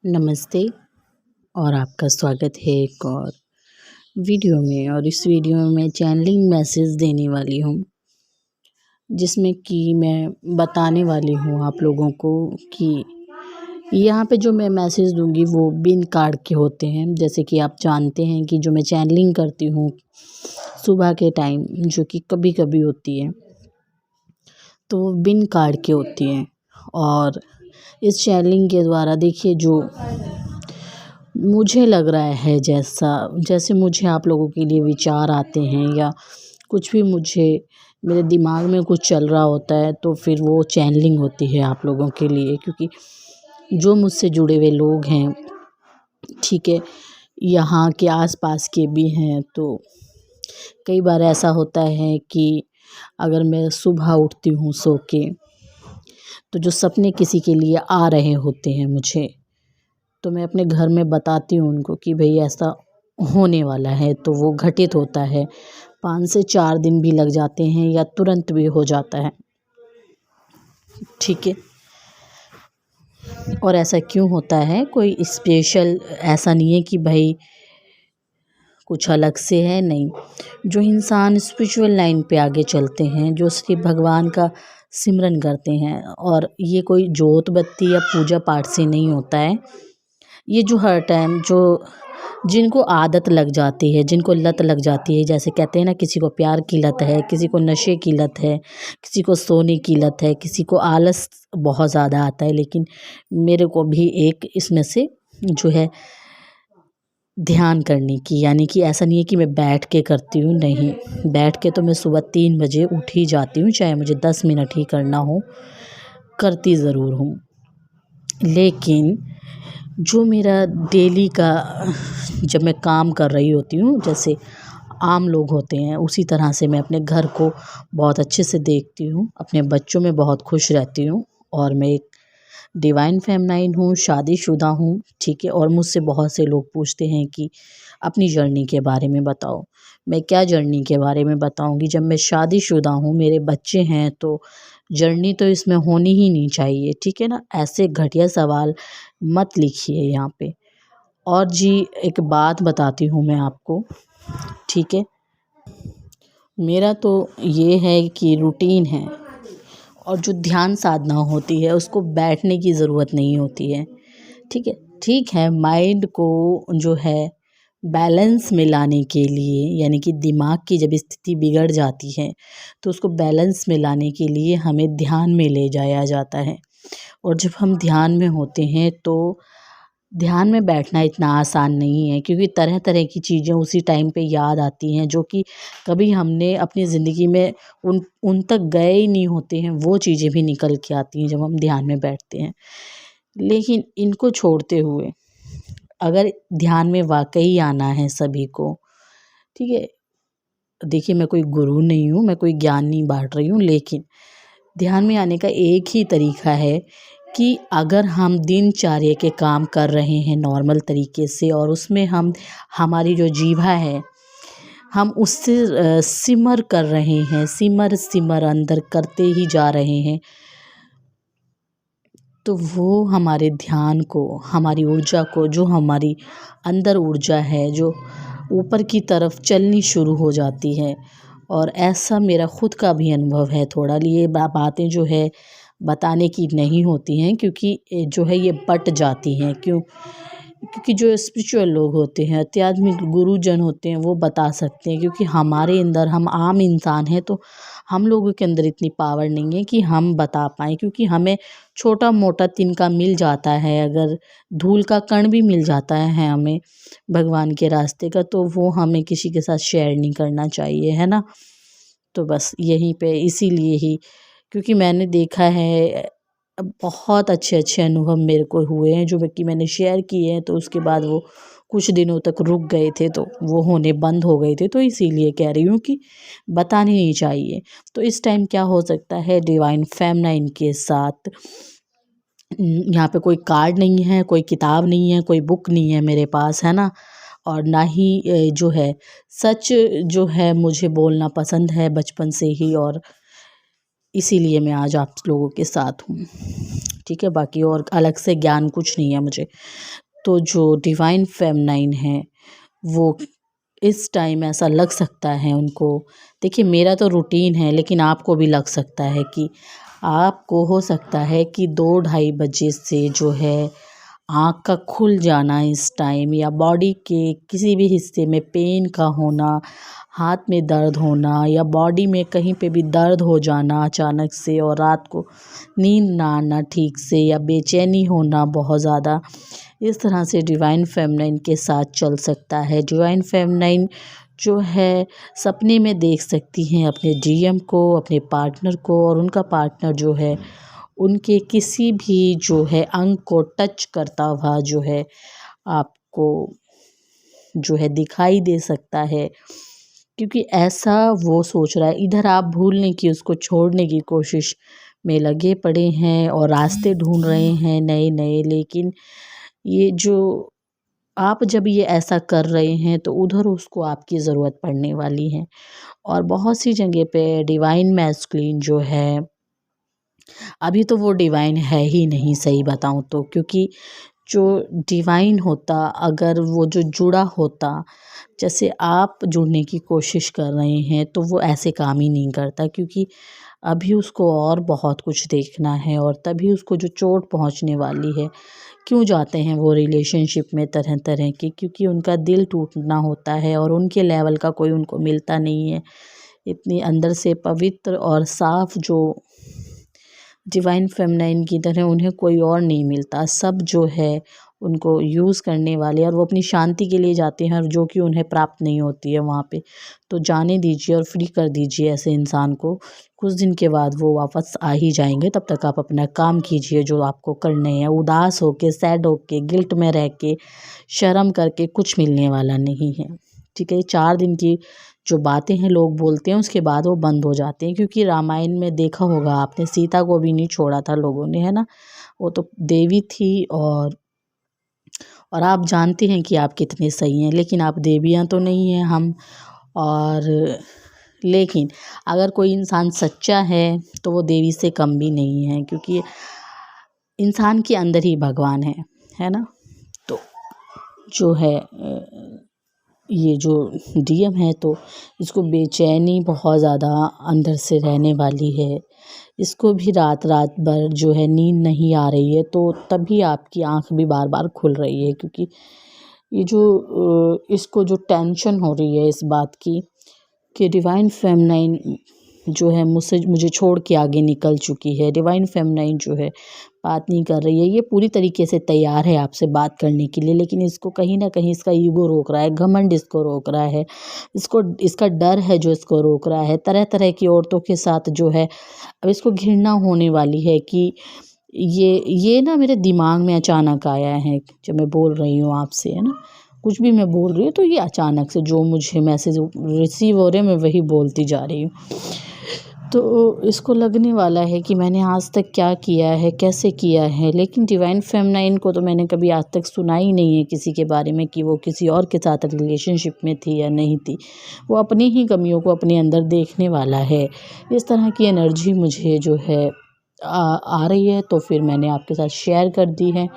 नमस्ते और आपका स्वागत है एक और वीडियो में। और इस वीडियो में मैं चैनलिंग मैसेज देने वाली हूँ, जिसमें कि मैं बताने वाली हूँ आप लोगों को कि यहाँ पे जो मैं मैसेज दूँगी वो बिन कार्ड के होते हैं। जैसे कि आप जानते हैं कि जो मैं चैनलिंग करती हूँ सुबह के टाइम, जो कि कभी कभी होती है, तो वो बिन कार्ड के होती हैं। और इस चैनलिंग के द्वारा देखिए, जो मुझे लग रहा है जैसे मुझे आप लोगों के लिए विचार आते हैं या कुछ भी मुझे मेरे दिमाग में कुछ चल रहा होता है, तो फिर वो चैनलिंग होती है आप लोगों के लिए। क्योंकि जो मुझसे जुड़े हुए लोग हैं, ठीक है, यहाँ के आसपास के भी हैं, तो कई बार ऐसा होता है कि अगर मैं सुबह उठती हूँ सो के, तो जो सपने किसी के लिए आ रहे होते हैं मुझे, तो मैं अपने घर में बताती हूँ उनको कि भाई ऐसा होने वाला है, तो वो घटित होता है। 5 से 4 दिन भी लग जाते हैं या तुरंत भी हो जाता है, ठीक है। और ऐसा क्यों होता है, कोई स्पेशल ऐसा नहीं है कि भाई कुछ अलग से है, नहीं। जो इंसान स्पिरिचुअल लाइन पे आगे चलते हैं, जो श्री भगवान का सिमरन करते हैं, और ये कोई जोत बत्ती या पूजा पाठ से नहीं होता है। ये जो हर टाइम जो जिनको आदत लग जाती है, जिनको लत लग जाती है, जैसे कहते हैं ना, किसी को प्यार की लत है, किसी को नशे की लत है, किसी को सोने की लत है, किसी को आलस बहुत ज़्यादा आता है। लेकिन मेरे को भी एक इसमें से जो है ध्यान करने की, यानी कि ऐसा नहीं है कि मैं बैठ के करती हूँ, नहीं। बैठ के तो मैं सुबह 3 बजे उठ ही जाती हूँ, चाहे मुझे 10 मिनट ही करना हो, करती ज़रूर हूँ। लेकिन जो मेरा डेली का जब मैं काम कर रही होती हूँ, जैसे आम लोग होते हैं, उसी तरह से मैं अपने घर को बहुत अच्छे से देखती हूँ, अपने बच्चों में बहुत खुश रहती हूँ। और मैं एक डिवाइन फेमिनाइन हूँ, शादीशुदा हूँ, ठीक है। और मुझसे बहुत से लोग पूछते हैं कि अपनी जर्नी के बारे में बताओ। मैं क्या जर्नी के बारे में बताऊँगी, जब मैं शादीशुदा हूँ, मेरे बच्चे हैं, तो जर्नी तो इसमें होनी ही नहीं चाहिए, ठीक है ना। ऐसे घटिया सवाल मत लिखिए यहाँ पे। और जी, एक बात बताती हूँ मैं आपको, ठीक है। मेरा तो ये है कि रूटीन है, और जो ध्यान साधना होती है उसको बैठने की ज़रूरत नहीं होती है, ठीक है। ठीक है, माइंड को जो है बैलेंस में लाने के लिए, यानी कि दिमाग की जब स्थिति बिगड़ जाती है, तो उसको बैलेंस में लाने के लिए हमें ध्यान में ले जाया जाता है। और जब हम ध्यान में होते हैं, तो ध्यान में बैठना इतना आसान नहीं है, क्योंकि तरह तरह की चीज़ें उसी टाइम पे याद आती हैं, जो कि कभी हमने अपनी ज़िंदगी में उन उन तक गए ही नहीं होते हैं। वो चीज़ें भी निकल के आती हैं जब हम ध्यान में बैठते हैं। लेकिन इनको छोड़ते हुए, अगर ध्यान में वाक़ई आना है सभी को, ठीक है। देखिए, मैं कोई गुरु नहीं हूँ, मैं कोई ज्ञान नहीं बाँट रही हूँ, लेकिन ध्यान में आने का एक ही तरीका है कि अगर हम दिनचर्या के काम कर रहे हैं नॉर्मल तरीके से, और उसमें हम हमारी जो जीभा है, हम उससे सिमर कर रहे हैं, सिमर अंदर करते ही जा रहे हैं, तो वो हमारे ध्यान को, हमारी ऊर्जा को, जो हमारी अंदर ऊर्जा है, जो ऊपर की तरफ चलनी शुरू हो जाती है। और ऐसा मेरा खुद का भी अनुभव है थोड़ा। ये बातें जो है बताने की नहीं होती हैं, क्योंकि जो है ये बट जाती हैं। क्योंकि जो स्पिरिचुअल लोग होते हैं, आध्यात्मिक गुरुजन होते हैं, वो बता सकते हैं। क्योंकि हमारे अंदर, हम आम इंसान हैं, तो हम लोगों के अंदर इतनी पावर नहीं है कि हम बता पाएँ। क्योंकि हमें छोटा मोटा तिनका मिल जाता है, अगर धूल का कण भी मिल जाता है हमें भगवान के रास्ते का, तो वो हमें किसी के साथ शेयर नहीं करना चाहिए, है ना। तो बस यहीं पे, इसीलिए ही, क्योंकि मैंने देखा है, बहुत अच्छे अच्छे अनुभव मेरे को हुए हैं, जो कि मैंने शेयर किए हैं, तो उसके बाद वो कुछ दिनों तक रुक गए थे, तो वो होने बंद हो गए थे। तो इसीलिए कह रही हूँ कि बतानी नहीं चाहिए। तो इस टाइम क्या हो सकता है, डिवाइन फेमिनाइन के साथ यहाँ पे कोई कार्ड नहीं है, कोई किताब नहीं है, कोई बुक नहीं है मेरे पास, है ना। और ना ही जो है सच जो है मुझे बोलना पसंद है बचपन से ही, और इसीलिए मैं आज आप लोगों के साथ हूँ। ठीक है, बाकी और अलग से ज्ञान कुछ नहीं है मुझे। तो जो डिवाइन फेमिनाइन है वो इस टाइम ऐसा लग सकता है उनको, देखिए मेरा तो रूटीन है लेकिन आपको भी लग सकता है कि आपको हो सकता है कि 2-2:30 बजे से जो है आँख का खुल जाना इस टाइम, या बॉडी के किसी भी हिस्से में पेन का होना, हाथ में दर्द होना, या बॉडी में कहीं पे भी दर्द हो जाना अचानक से, और रात को नींद ना आना ठीक से, या बेचैनी होना बहुत ज़्यादा, इस तरह से डिवाइन फेमिनाइन के साथ चल सकता है। डिवाइन फेमिनाइन जो है सपने में देख सकती हैं अपने जीएम को, अपने पार्टनर को, और उनका पार्टनर जो है उनके किसी भी जो है अंग को टच करता हुआ जो है आपको जो है दिखाई दे सकता है, क्योंकि ऐसा वो सोच रहा है। इधर आप भूलने की, उसको छोड़ने की कोशिश में लगे पड़े हैं और रास्ते ढूंढ रहे हैं नए नए, लेकिन ये जो आप जब ये ऐसा कर रहे हैं तो उधर उसको आपकी ज़रूरत पड़ने वाली है। और बहुत सी जगह पे डिवाइन मैस्कुलिन जो है, अभी तो वो डिवाइन है ही नहीं सही बताऊँ तो, क्योंकि जो डिवाइन होता अगर वो जो जुड़ा होता, जैसे आप जुड़ने की कोशिश कर रहे हैं, तो वो ऐसे काम ही नहीं करता, क्योंकि अभी उसको और बहुत कुछ देखना है, और तभी उसको जो चोट पहुंचने वाली है। क्यों जाते हैं वो रिलेशनशिप में तरह तरह के, क्योंकि उनका दिल टूटना होता है और उनके लेवल का कोई उनको मिलता नहीं है। इतनी अंदर से पवित्र और साफ जो डिवाइन फेमिनाइन की तरह उन्हें कोई और नहीं मिलता। सब जो है उनको यूज़ करने वाले, और वो अपनी शांति के लिए जाते हैं, और जो कि उन्हें प्राप्त नहीं होती है वहाँ पे। तो जाने दीजिए और फ्री कर दीजिए ऐसे इंसान को। कुछ दिन के बाद वो वापस आ ही जाएंगे, तब तक आप अपना काम कीजिए जो आपको करने हैं। उदास होके, सैड होके, गिल्ट में रह के, शर्म करके कुछ मिलने वाला नहीं है, ठीक है। 4 दिन की जो बातें हैं लोग बोलते हैं, उसके बाद वो बंद हो जाते हैं, क्योंकि रामायण में देखा होगा आपने, सीता को भी नहीं छोड़ा था लोगों ने, है ना। वो तो देवी थी, और आप जानते हैं कि आप कितने सही हैं, लेकिन आप देवियाँ तो नहीं हैं हम। और लेकिन अगर कोई इंसान सच्चा है तो वो देवी से कम भी नहीं है, क्योंकि इंसान के अंदर ही भगवान है ना। तो जो है ये जो डीएम है, तो इसको बेचैनी बहुत ज़्यादा अंदर से रहने वाली है। इसको भी रात रात भर जो है नींद नहीं आ रही है, तो तभी आपकी आँख भी बार बार खुल रही है, क्योंकि ये जो इसको जो टेंशन हो रही है इस बात की कि डिवाइन फेमिनाइन जो है मुझे छोड़ के आगे निकल चुकी है। डिवाइन फेमिनाइन जो है बात नहीं कर रही है, ये पूरी तरीके से तैयार है आपसे बात करने के लिए, लेकिन इसको कहीं ना कहीं इसका ईगो रोक रहा है, घमंड इसको रोक रहा है, इसको इसका डर है जो इसको रोक रहा है। तरह तरह की औरतों के साथ जो है अब इसको घृणा होने वाली है कि ये ना मेरे दिमाग में अचानक आया है जब मैं बोल रही हूँ आपसे, है ना। कुछ भी मैं बोल रही हूँ तो ये अचानक से जो मुझे मैसेज रिसीव हो रहे हैं मैं वही बोलती जा रही हूँ। तो इसको लगने वाला है कि मैंने आज तक क्या किया है, कैसे किया है, लेकिन डिवाइन फेमिनाइन को तो मैंने कभी आज तक सुना ही नहीं है किसी के बारे में कि वो किसी और के साथ रिलेशनशिप में थी या नहीं थी। वो अपनी ही कमियों को अपने अंदर देखने वाला है। इस तरह की एनर्जी मुझे जो है आ रही है, तो फिर मैंने आपके साथ शेयर कर दी है।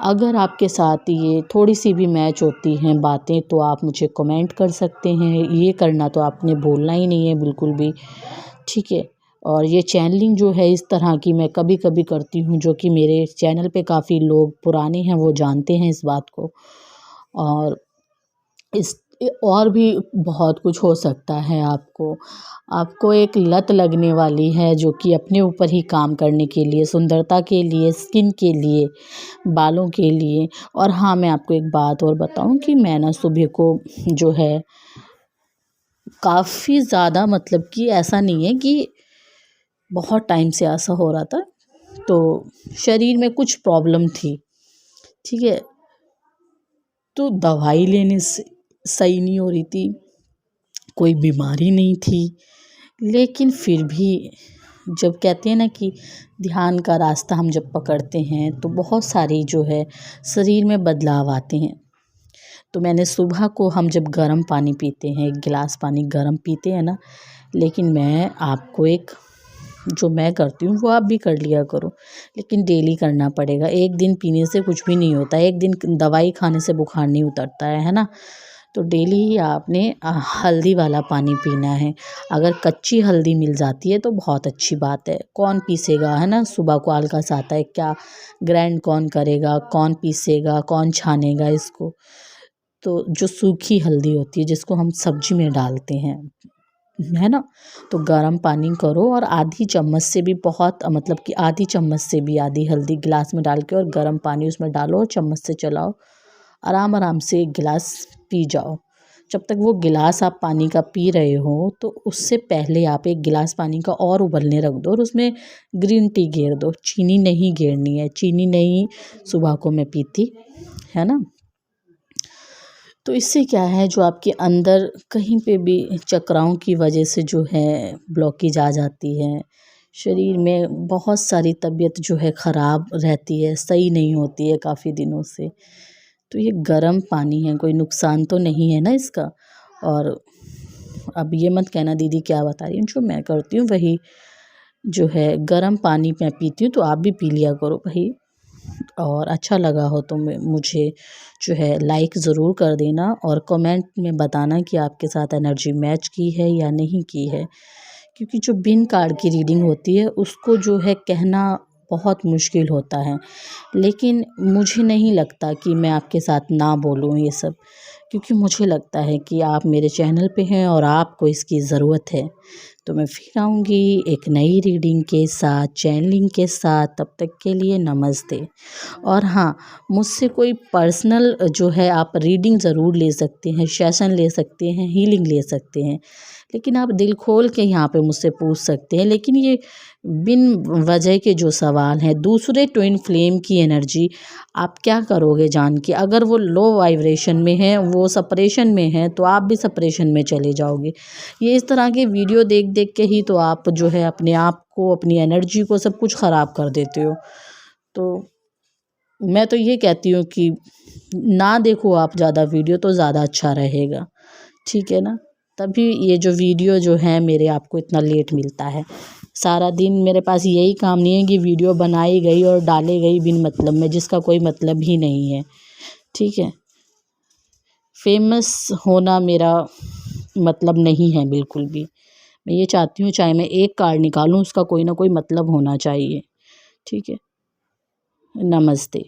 अगर आपके साथ ये थोड़ी सी भी मैच होती हैं बातें, तो आप मुझे कमेंट कर सकते हैं। ये करना तो आपने भूलना ही नहीं है बिल्कुल भी, ठीक है। और ये चैनलिंग जो है इस तरह की मैं कभी कभी करती हूँ, जो कि मेरे चैनल पे काफ़ी लोग पुराने हैं वो जानते हैं इस बात को। और इस और भी बहुत कुछ हो सकता है। आपको एक लत लगने वाली है जो कि अपने ऊपर ही काम करने के लिए, सुंदरता के लिए, स्किन के लिए, बालों के लिए। और हाँ, मैं आपको एक बात और बताऊं कि मैं ना सुबह को जो है काफ़ी ज़्यादा, मतलब कि ऐसा नहीं है कि बहुत टाइम से ऐसा हो रहा था, तो शरीर में कुछ प्रॉब्लम थी, ठीक है। तो दवाई लेने से सही नहीं हो रही थी, कोई बीमारी नहीं थी, लेकिन फिर भी जब कहते हैं ना कि ध्यान का रास्ता हम जब पकड़ते हैं तो बहुत सारी जो है शरीर में बदलाव आते हैं। तो मैंने सुबह को, हम जब गर्म पानी पीते हैं, 1 गिलास पानी गर्म पीते हैं ना, लेकिन मैं आपको एक जो मैं करती हूँ वो आप भी कर लिया करो, लेकिन डेली करना पड़ेगा। एक दिन पीने से कुछ भी नहीं होता, एक दिन दवाई खाने से बुखार नहीं उतरता है ना। तो डेली ही आपने हल्दी वाला पानी पीना है। अगर कच्ची हल्दी मिल जाती है तो बहुत अच्छी बात है। कौन पीसेगा, है ना, सुबह को आलस आता है, क्या ग्राइंड कौन करेगा, कौन पीसेगा, कौन छानेगा इसको। तो जो सूखी हल्दी होती है जिसको हम सब्जी में डालते हैं, है ना, तो गर्म पानी करो और आधी चम्मच से भी बहुत, मतलब कि आधी चम्मच से भी आधी हल्दी गिलास में डाल के और गर्म पानी उसमें डालो और चम्मच से चलाओ, आराम आराम से एक गिलास पी जाओ। जब तक वो गिलास आप पानी का पी रहे हो तो उससे पहले आप एक गिलास पानी का और उबलने रख दो और उसमें ग्रीन टी गेर दो। चीनी नहीं गेरनी है, चीनी नहीं सुबह को मैं पीती, है ना। तो इससे क्या है, जो आपके अंदर कहीं पे भी चक्राओं की वजह से जो है ब्लॉकेज आ जाती है, शरीर में बहुत सारी तबीयत जो है ख़राब रहती है, सही नहीं होती है काफ़ी दिनों से। तो ये गर्म पानी है, कोई नुकसान तो नहीं है ना इसका। और अब ये मत कहना दीदी क्या बता रही हूँ, जो मैं करती हूँ वही जो है गर्म पानी मैं पीती हूँ, तो आप भी पी लिया करो भाई। और अच्छा लगा हो तो मुझे जो है लाइक ज़रूर कर देना और कमेंट में बताना कि आपके साथ एनर्जी मैच की है या नहीं की है। क्योंकि जो बिन कार्ड की रीडिंग होती है उसको जो है कहना बहुत मुश्किल होता है, लेकिन मुझे नहीं लगता कि मैं आपके साथ ना बोलूँ ये सब, क्योंकि मुझे लगता है कि आप मेरे चैनल पे हैं और आपको इसकी ज़रूरत है। तो मैं फिर आऊँगी एक नई रीडिंग के साथ, चैनलिंग के साथ। तब तक के लिए नमस्ते। और हाँ, मुझसे कोई पर्सनल जो है आप रीडिंग ज़रूर ले सकते हैं, सेशन ले सकते हैं, हीलिंग ले सकते हैं, लेकिन आप दिल खोल के यहाँ पे मुझसे पूछ सकते हैं। लेकिन ये बिन वजह के जो सवाल हैं, दूसरे ट्विन फ्लेम की एनर्जी आप क्या करोगे जान के? अगर वो लो वाइब्रेशन में है, वो सेपरेशन में है, तो आप भी सेपरेशन में चले जाओगे। ये इस तरह के वीडियो देख देख के ही तो आप जो है अपने आप को, अपनी एनर्जी को, सब कुछ ख़राब कर देते हो। तो मैं तो ये कहती हूँ कि ना देखो आप ज़्यादा वीडियो, तो ज़्यादा अच्छा रहेगा, ठीक है ना। तभी ये जो वीडियो जो है मेरे आपको इतना लेट मिलता है। सारा दिन मेरे पास यही काम नहीं है कि वीडियो बनाई गई और डाली गई बिन मतलब में, जिसका कोई मतलब ही नहीं है, ठीक है। फेमस होना मेरा मतलब नहीं है बिल्कुल भी। मैं ये चाहती हूँ चाहे मैं एक कार्ड निकालूं उसका कोई ना कोई मतलब होना चाहिए, ठीक है। नमस्ते।